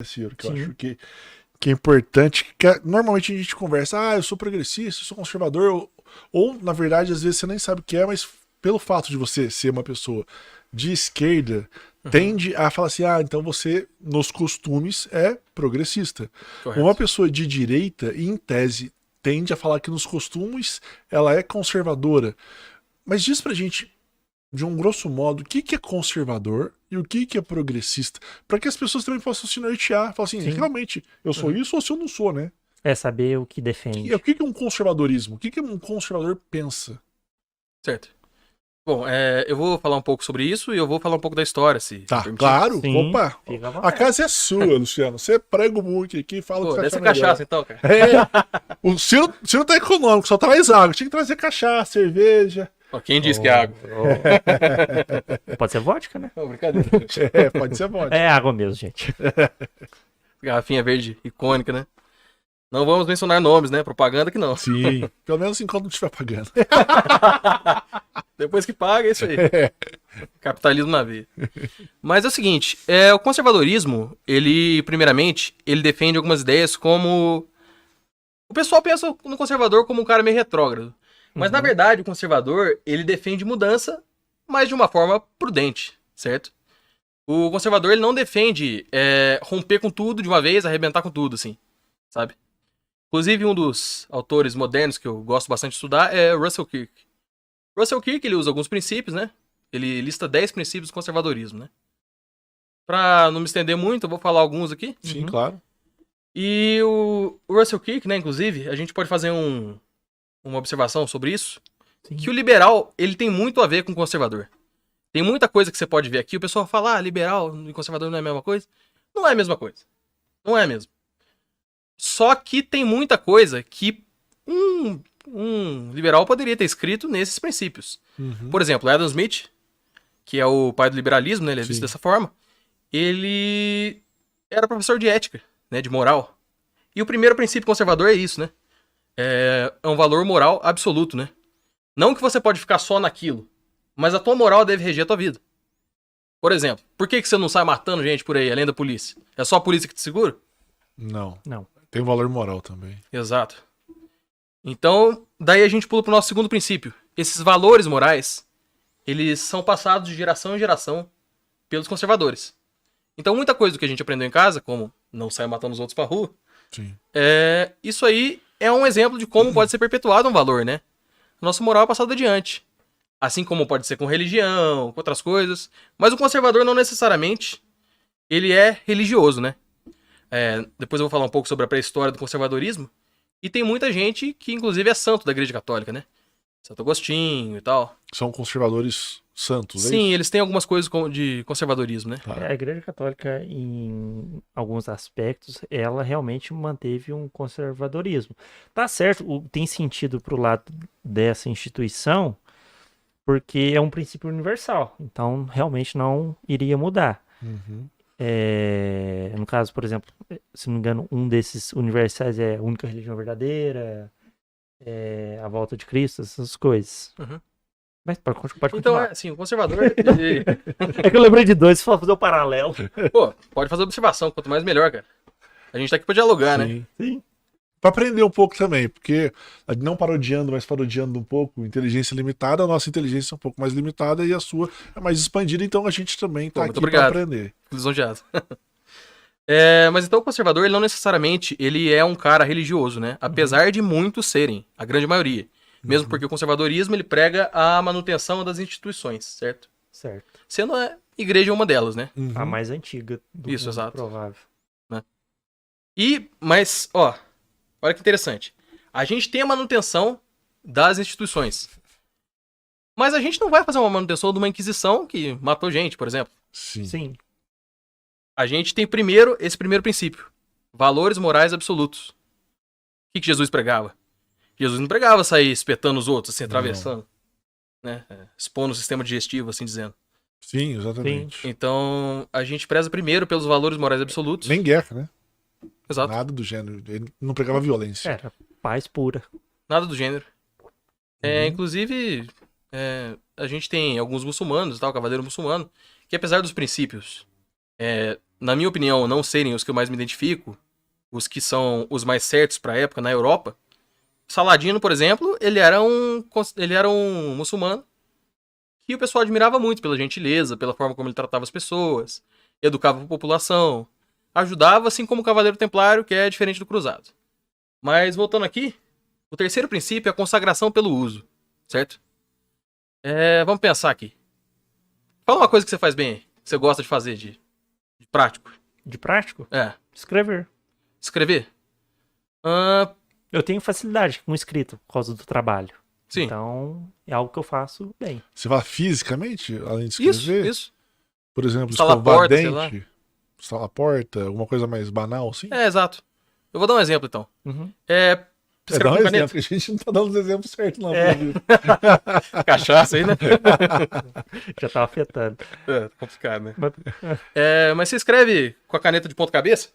Ciro, que eu Sim. acho que é importante. Normalmente a gente conversa, eu sou progressista, eu sou conservador, ou, na verdade, às vezes você nem sabe o que é, mas pelo fato de você ser uma pessoa de esquerda, Uhum, tende a falar assim, então você, nos costumes, é progressista. Uma correto. pessoa de direita, em tese, tende a falar que nos costumes ela é conservadora. Mas diz pra gente, de um grosso modo, o que que é conservador e o que que é progressista, para que as pessoas também possam se nortear, falar assim, Sim. realmente, eu sou Uhum, isso ou se eu não sou, né? É saber o que O defende. que que é um conservadorismo? O que que um conservador pensa? certo. Bom, eu vou falar um pouco sobre isso e eu vou falar um pouco da história, se me Tá, permitir. claro, Sim, opa, fica à a vontade. casa é sua, Luciano, você prega muito aqui, fala o que Pô, você dessa achar melhor. cachaça então, cara. O Ciro tá econômico, só traz água, tinha que trazer cachaça, cerveja. Ó, quem disse que é Oh, água? Pode ser vodka, né? Não, brincadeira. Pode ser vodka. É água mesmo, gente. Garrafinha verde icônica, né? Não vamos mencionar nomes, né? Propaganda que não. Sim, pelo menos enquanto não estiver pagando. Depois que paga, é isso aí. Capitalismo na veia. Mas é o seguinte, o conservadorismo, ele, primeiramente, ele defende algumas ideias como... O pessoal pensa no conservador como um cara meio retrógrado. Mas, na Uhum. verdade, o conservador, ele defende mudança, mas de uma forma prudente, certo? O conservador, ele não defende romper com tudo de uma vez, arrebentar com tudo, assim, sabe? Inclusive, um dos autores modernos que eu gosto bastante de estudar é Russell Kirk. Russell Kirk, ele usa alguns princípios, né? Ele lista 10 princípios do conservadorismo, né? Pra não me estender muito, eu vou falar alguns aqui. Sim, Uhum. claro. E o Russell Kirk, né, inclusive, a gente pode fazer uma observação sobre isso, Sim. que o liberal, ele tem muito a ver com o conservador. Tem muita coisa que você pode ver aqui, o pessoal fala, liberal e conservador não é a mesma coisa. Não é a mesma coisa. Não é mesmo. Só que tem muita coisa que um liberal poderia ter escrito nesses princípios. Uhum. Por exemplo, Adam Smith, que é o pai do liberalismo, né, ele é visto Sim. dessa forma, ele era professor de ética, né, de moral. E o primeiro princípio conservador é isso, né? É um valor moral absoluto, né? Não que você pode ficar só naquilo, mas a tua moral deve reger a tua vida. Por exemplo, por que você não sai matando gente por aí, além da polícia? É só a polícia que te segura? Não. Não. Tem um valor moral também. Exato. Então, daí a gente pula pro nosso segundo princípio. Esses valores morais, eles são passados de geração em geração pelos conservadores. Então, muita coisa do que a gente aprendeu em casa, como não sair matando os outros pra rua, Sim. isso aí é um exemplo de como pode ser perpetuado um valor, né? Nossa moral é passada adiante. Assim como pode ser com religião, com outras coisas. Mas o conservador não necessariamente ele é religioso, né? Depois eu vou falar um pouco sobre a pré-história do conservadorismo. E tem muita gente que, inclusive, é santo da Igreja Católica, né? Santo Agostinho e tal. São conservadores santos, é Sim, isso? eles têm algumas coisas de conservadorismo, né? Tá. A Igreja Católica, em alguns aspectos, ela realmente manteve um conservadorismo. Tá certo, tem sentido pro lado dessa instituição, porque é um princípio universal. Então, realmente não iria mudar. Uhum. No caso, por exemplo, se não me engano, um desses universais é a única religião verdadeira, a volta de Cristo, essas coisas. Uhum. Mas pode Então, continuar. assim, o conservador, ele, É que eu lembrei de dois, só fazer o paralelo. pô, pode fazer observação, quanto mais melhor, cara. A gente tá aqui pra dialogar, né? Sim. Sim. Pra aprender um pouco também, porque não parodiando, mas parodiando um pouco, inteligência limitada, a nossa inteligência é um pouco mais limitada e a sua é mais expandida, então a gente também tá Pô, muito aqui pra obrigado. aprender. Lisonjeado. Mas então o conservador, ele não necessariamente ele é um cara religioso, né? Apesar de muitos serem, a grande maioria. Mesmo porque o conservadorismo, ele prega a manutenção das instituições, certo? Certo. Sendo a igreja uma delas, né? Uhum. A mais antiga do Isso, mundo, exato. provável. Mas, olha que interessante. A gente tem a manutenção das instituições. Mas a gente não vai fazer uma manutenção de uma inquisição que matou gente, por exemplo. Sim. Sim. A gente tem esse primeiro princípio. Valores morais absolutos. O que Jesus pregava? Jesus não pregava sair espetando os outros, assim, atravessando. Né? Expondo o sistema digestivo, assim dizendo. Sim, exatamente. Então, a gente preza primeiro pelos valores morais absolutos. Nem guerra, né? Exato. Nada do gênero. Ele não pregava violência. Era paz pura. Nada do gênero. Uhum. Inclusive, a gente tem alguns muçulmanos, tal, cavaleiro muçulmano, que apesar dos princípios na minha opinião, não serem os que eu mais me identifico, os que são os mais certos pra época na Europa, Saladino, por exemplo, ele era um muçulmano que o pessoal admirava muito pela gentileza, pela forma como ele tratava as pessoas, educava a população, ajudava, assim como o Cavaleiro Templário, que é diferente do Cruzado. Mas, voltando aqui, o terceiro princípio é a consagração pelo uso, certo? Vamos pensar aqui. Fala uma coisa que você faz bem aí, que você gosta de fazer de prático. De prático? É. Escrever. Escrever? Eu tenho facilidade com escrita por causa do trabalho. Sim. Então, é algo que eu faço bem. Você fala fisicamente, além de escrever? Isso. Por exemplo, Instalar escovar porta, sei lá. dente, instalar a porta, alguma coisa mais banal, assim? Exato. Eu vou dar um exemplo, então. Uhum. Dá Você escreve um com caneta. exemplo, que a gente não tá dando os exemplos certos, não. É. pelo visto. Cachaça aí, né? Já tava afetando. Tá complicado, né? Mas- Mas você escreve com a caneta de ponta cabeça?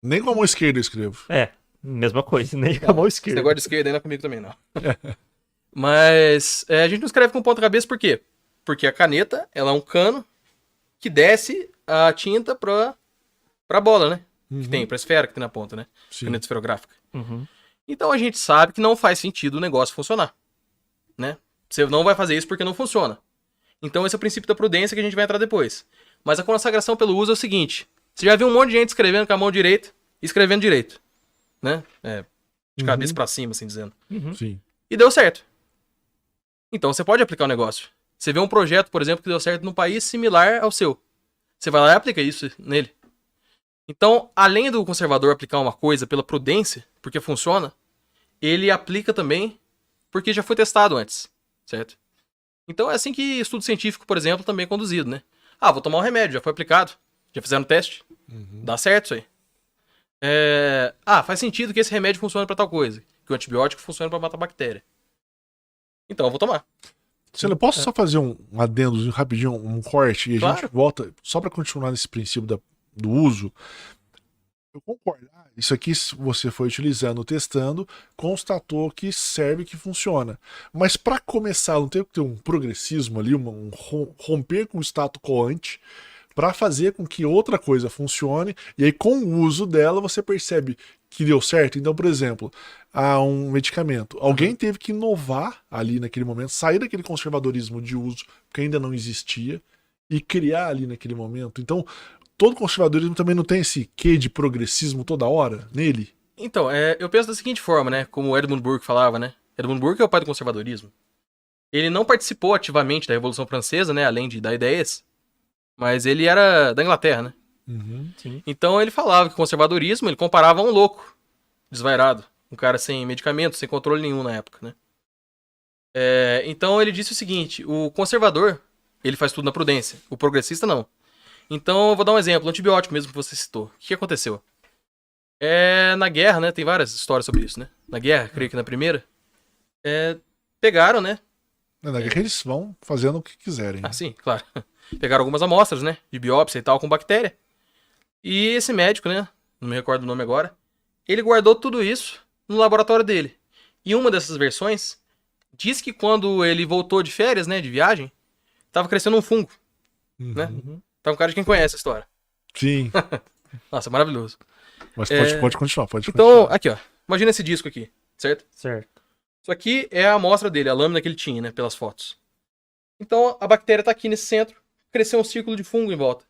Nem com a mão esquerda eu escrevo. Mesma coisa, nem com a mão Esse esquerda. negócio de esquerda aí não é comigo também, não. Mas a gente não escreve com ponta cabeça por quê? Porque a caneta, ela é um cano que desce a tinta pra bola, né? Que tem, pra esfera que tem na ponta, né? Sim. Caneta esferográfica. Uhum. Então a gente sabe que não faz sentido o negócio funcionar, né? Você não vai fazer isso porque não funciona. Então esse é o princípio da prudência que a gente vai entrar depois. Mas a consagração pelo uso é o seguinte. Você já viu um monte de gente escrevendo com a mão direita e escrevendo direito, né? De cabeça pra cima, assim dizendo. Uhum. Sim. E deu certo. Então você pode aplicar o negócio. Você vê um projeto, por exemplo, que deu certo num país similar ao seu. Você vai lá e aplica isso nele. Então, além do conservador aplicar uma coisa pela prudência, porque funciona, ele aplica também porque já foi testado antes, certo? Então é assim que estudo científico, por exemplo, também é conduzido, né? Vou tomar um remédio, já foi aplicado, já fizeram teste, dá certo isso aí. Faz sentido que esse remédio funcione pra tal coisa, que o antibiótico funcione pra matar bactéria. Então eu vou tomar. Eu posso só fazer um adendo rapidinho, um corte, e a Claro. gente volta, só para continuar nesse princípio do uso. Eu concordo. Isso aqui, se você foi utilizando, testando, constatou que serve, que funciona. Mas para começar, não tem que ter um progressismo ali, romper com o status quo ante, para fazer com que outra coisa funcione, e aí com o uso dela você percebe que deu certo. Então, por exemplo, há um medicamento. Alguém teve que inovar ali naquele momento, sair daquele conservadorismo de uso que ainda não existia e criar ali naquele momento. Então, todo conservadorismo também não tem esse quê de progressismo toda hora nele? Então, eu penso da seguinte forma, né? Como o Edmund Burke falava, né? Edmund Burke é o pai do conservadorismo. Ele não participou ativamente da Revolução Francesa, né? Além de dar ideias. Mas ele era da Inglaterra, né? Sim. Então ele falava que o conservadorismo, ele comparava a um louco, desvairado. Um cara sem medicamento, sem controle nenhum na época, né? Então ele disse o seguinte, o conservador, ele faz tudo na prudência. O progressista, não. Então eu vou dar um exemplo, o antibiótico mesmo que você citou. O que aconteceu? Na guerra, né? Tem várias histórias sobre isso, né? Na guerra, creio que na primeira. Pegaram, né? Na guerra eles vão fazendo o que quiserem. Sim, claro. Pegaram algumas amostras, né? De biópsia e tal, com bactéria. E esse médico, né? Não me recordo o nome agora. Ele guardou tudo isso no laboratório dele. E uma dessas versões diz que quando ele voltou de férias, né? De viagem, tava crescendo um fungo, né? Uhum. Tá um cara de quem conhece a história. Sim. Nossa, maravilhoso. Mas pode continuar, pode Então, continuar. aqui, ó. Imagina esse disco aqui, certo? Certo. Isso aqui é a amostra dele, a lâmina que ele tinha, né? Pelas fotos. Então, a bactéria tá aqui nesse centro. Cresceu um círculo de fungo em volta.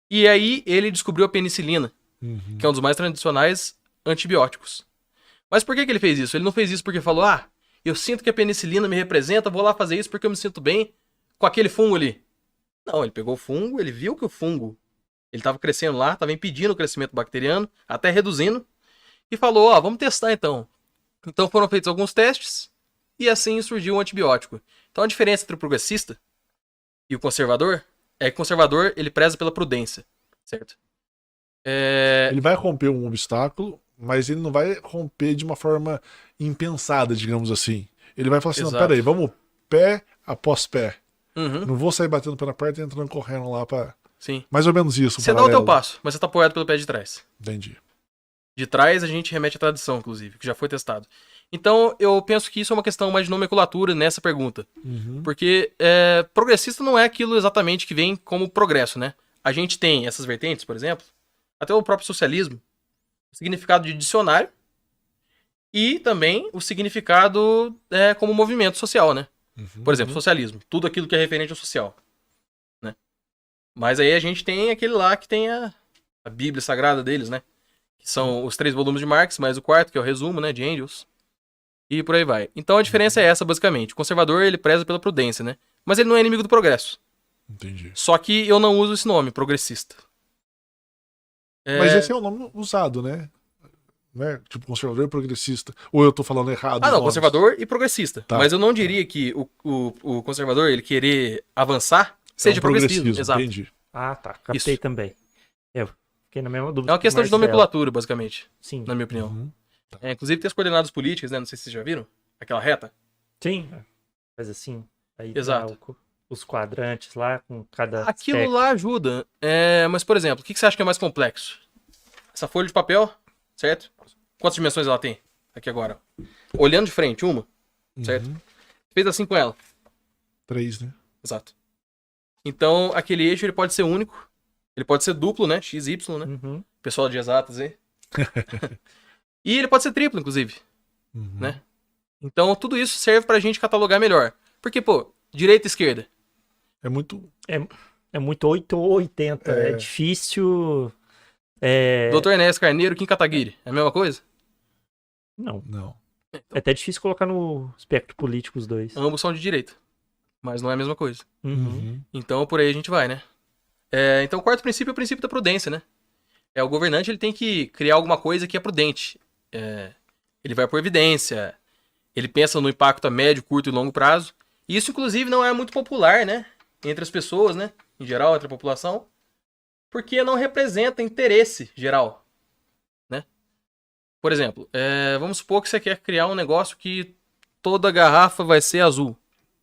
E aí, ele descobriu a penicilina, que é um dos mais tradicionais antibióticos. Mas por que ele fez isso? Ele não fez isso porque falou, eu sinto que a penicilina me representa, vou lá fazer isso porque eu me sinto bem com aquele fungo ali. Não, ele pegou o fungo, ele viu que o fungo, ele estava crescendo lá, estava impedindo o crescimento bacteriano, até reduzindo, e falou, vamos testar então. Então foram feitos alguns testes, e assim surgiu um antibiótico. Então a diferença entre o progressista e o conservador é que o conservador, ele preza pela prudência, certo? Ele vai romper um obstáculo, mas ele não vai romper de uma forma impensada, digamos assim. Ele vai falar assim, não, Exato. peraí, vamos pé após pé. Uhum, Não vou sair batendo pé na porta e entrando correndo lá pra... sim. Mais ou menos isso. Você dá o teu passo, mas você tá apoiado pelo pé de trás. Entendi. De trás a gente remete à tradição, inclusive, que já foi testado. Então eu penso que isso é uma questão mais de nomenclatura nessa pergunta. Porque progressista não é aquilo exatamente que vem como progresso, né? a gente tem essas vertentes, por exemplo, até o próprio socialismo, o significado de dicionário e também o significado como movimento social, né? Por exemplo, socialismo, tudo aquilo que é referente ao social, né? Mas aí a gente tem aquele lá que tem a Bíblia Sagrada deles, né? Que são os 3 volumes de Marx, mais o 4º, que é o resumo, né, de Engels. E por aí vai. Então a diferença é essa, basicamente. O conservador, ele preza pela prudência, né? Mas ele não é inimigo do progresso. Entendi. Só que eu não uso esse nome, progressista. Mas esse é o nome usado, né? Tipo, conservador e progressista. Ou eu tô falando errado? Não, conservador e progressista. Tá. Mas eu não diria que o conservador, ele querer avançar, seja progressismo. Exato. Entendi. Ah, tá. Captei Isso. também. Eu fiquei na mesma dúvida. É uma questão de nomenclatura, basicamente, Sim. na minha opinião. Uhum. Inclusive tem as coordenadas políticas, né? Não sei se vocês já viram. Aquela reta. Sim. Faz assim. Aí Exato. tá os quadrantes lá com cada. Aquilo aspecto. lá ajuda. Mas, por exemplo, o que você acha que é mais complexo? Essa folha de papel, certo? Quantas dimensões ela tem? Aqui agora. Olhando de frente, uma, certo? Uhum. Fez assim com ela. 3, né? Exato. Então, aquele eixo ele pode ser único. Ele pode ser duplo, né? X, Y, né? Uhum. Pessoal de exatas aí. E ele pode ser triplo, inclusive, Uhum. né? Então, tudo isso serve pra gente catalogar melhor. Porque, pô, direita e esquerda. É muito. É muito 8 ou 80. É difícil. Dr. Enéas Carneiro, Kim Kataguiri. É a mesma coisa? Não. Não. É até difícil colocar no espectro político os dois. Ambos são de direita. Mas não é a mesma coisa. Uhum. Uhum. Então, por aí a gente vai, né? Então, o quarto princípio é o princípio da prudência, né? O governante ele tem que criar alguma coisa que é prudente. Ele vai por evidência. Ele pensa no impacto a médio, curto e longo prazo. E isso, inclusive, não é muito popular, né? Entre as pessoas, né? Em geral, entre a população. Porque não representa interesse geral, né? Por exemplo, vamos supor que você quer criar um negócio que toda garrafa vai ser azul,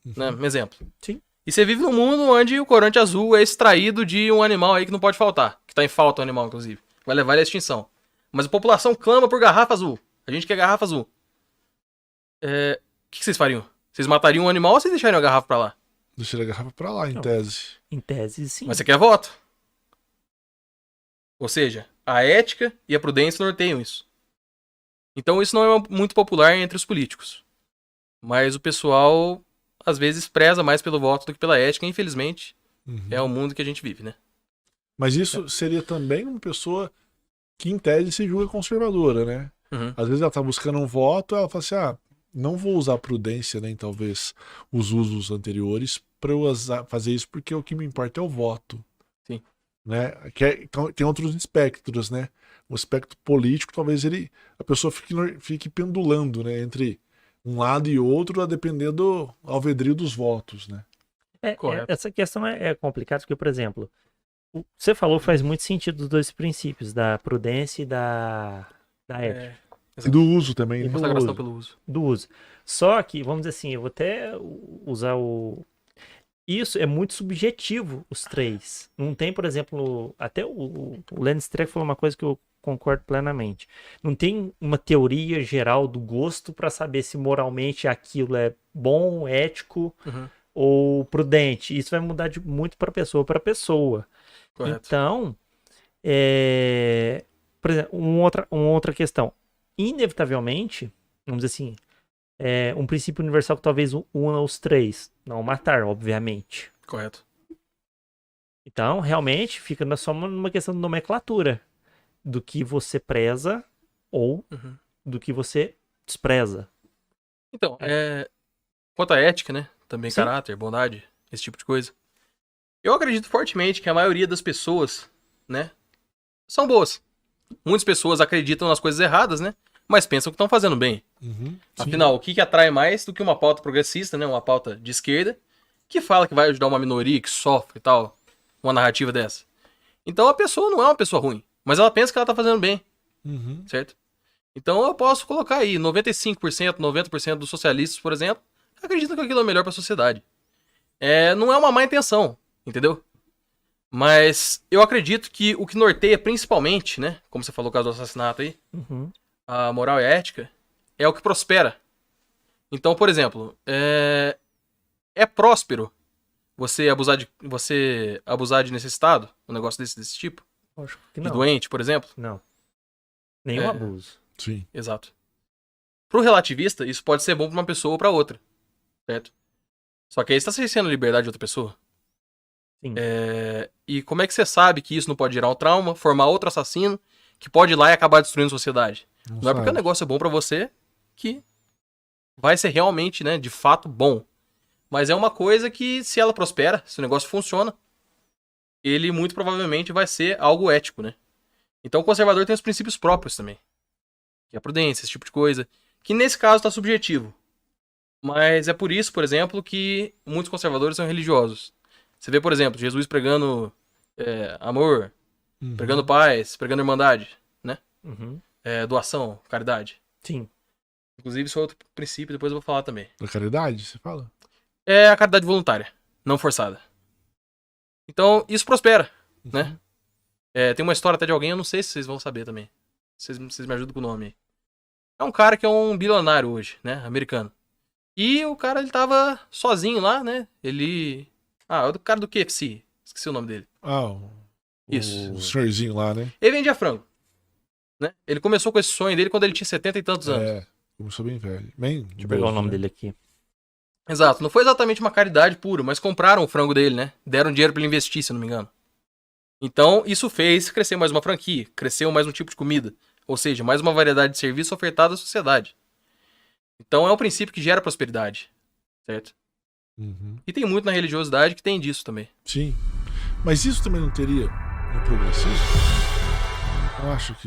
né? Um exemplo. Sim. E você vive num mundo onde o corante azul é extraído de um animal aí que não pode faltar. Que tá em falta o animal, inclusive. Vai levar ele à extinção. Mas a população clama por garrafa azul. A gente quer garrafa azul. O que vocês fariam? Vocês matariam um animal ou vocês deixariam a garrafa pra lá? Deixa a garrafa pra lá, em Não. tese. Em tese, sim. Mas você quer voto. Ou seja, a ética e a prudência norteiam isso. Então isso não é muito popular entre os políticos. Mas o pessoal, às vezes, preza mais pelo voto do que pela ética. Infelizmente, Uhum. é o mundo que a gente vive, né? Mas isso seria também uma pessoa que, em tese, se julga conservadora, né? Uhum. Às vezes ela tá buscando um voto, ela fala assim, não vou usar a prudência, nem talvez os usos anteriores, para eu fazer isso porque o que me importa é o voto. Sim. Né? Então, tem outros espectros, né? O espectro político, talvez a pessoa fique pendulando, né? Entre um lado e outro, a depender do alvedrio dos votos, né? Correto. Essa questão é complicada, porque, por exemplo, o que você falou faz muito sentido dos dois princípios, da prudência e da ética. E do uso também, né? Consagração pelo uso. Do uso. Só que, vamos dizer assim, eu vou até usar Isso é muito subjetivo, os três. Não tem, por exemplo, até o Lenny Streck falou uma coisa que eu concordo plenamente. Não tem uma teoria geral do gosto para saber se moralmente aquilo é bom, ético ou prudente. Isso vai mudar muito para pessoa para pessoa. Correto. Então, por exemplo, uma outra questão. Inevitavelmente, vamos dizer assim, um princípio universal que talvez una os três. Não matar, obviamente. Correto. Então, realmente, fica só numa questão de nomenclatura. Do que você preza ou do que você despreza. Então, quanto à ética, né? Também Sim. caráter, bondade, esse tipo de coisa. Eu acredito fortemente que a maioria das pessoas, né? São boas. Muitas pessoas acreditam nas coisas erradas, né? Mas pensam que estão fazendo bem. Uhum. Afinal, o que atrai mais do que uma pauta progressista, né? Uma pauta de esquerda, que fala que vai ajudar uma minoria que sofre e tal, uma narrativa dessa. Então a pessoa não é uma pessoa ruim, mas ela pensa que ela tá fazendo bem, Uhum. certo? Então eu posso colocar aí 95%, 90% dos socialistas, por exemplo, acreditam que aquilo é melhor para a sociedade. Não é uma má intenção, entendeu? Mas eu acredito que o que norteia principalmente, né? Como você falou, o caso do assassinato aí, a moral e a ética, é o que prospera. Então, por exemplo, é próspero Você abusar de necessitado? Um negócio desse tipo? Acho que De não. doente, por exemplo? Não. Nenhum É. abuso. Sim. Exato. Pro relativista, isso pode ser bom pra uma pessoa ou pra outra. Certo? Só que aí você tá cerceando a liberdade de outra pessoa. Sim. E como é que você sabe que isso não pode gerar um trauma, formar outro assassino, que pode ir lá e acabar destruindo a sociedade? Não é porque o sabe. negócio é bom pra você que vai ser realmente, né, de fato bom. Mas é uma coisa que, se ela prospera, se o negócio funciona, ele muito provavelmente vai ser algo ético, né? Então o conservador tem os princípios próprios também. Que é a prudência, esse tipo de coisa. Que nesse caso tá subjetivo. Mas é por isso, por exemplo, que muitos conservadores são religiosos. Você vê, por exemplo, Jesus pregando amor, Uhum. pregando paz, pregando irmandade, né? Uhum. Doação, caridade. Sim. Inclusive, isso é outro princípio, depois eu vou falar também. Da caridade, você fala? É a caridade voluntária, não forçada. Então, isso prospera, Uhum. né? Tem uma história até de alguém, eu não sei se vocês vão saber também. Vocês me ajudam com o nome aí. É um cara que é um bilionário hoje, né? Americano. E o cara, ele tava sozinho lá, né? É o cara do KFC. Esqueci o nome dele. Isso. O senhorzinho lá, né? Ele vendia frango. Né? Ele começou com esse sonho dele quando ele tinha 70 e tantos anos. É, começou bem velho. Bem Deixa eu pegar o nome dele aqui. Exato. Não foi exatamente uma caridade pura, mas compraram o frango dele, né? Deram dinheiro pra ele investir, se eu não me engano. Então, isso fez crescer mais uma franquia, cresceu mais um tipo de comida. Ou seja, mais uma variedade de serviço ofertada à sociedade. Então, é um princípio que gera prosperidade. Certo? Uhum. E tem muito na religiosidade que tem disso também. Sim. Mas isso também não teria no progressismo? Eu acho que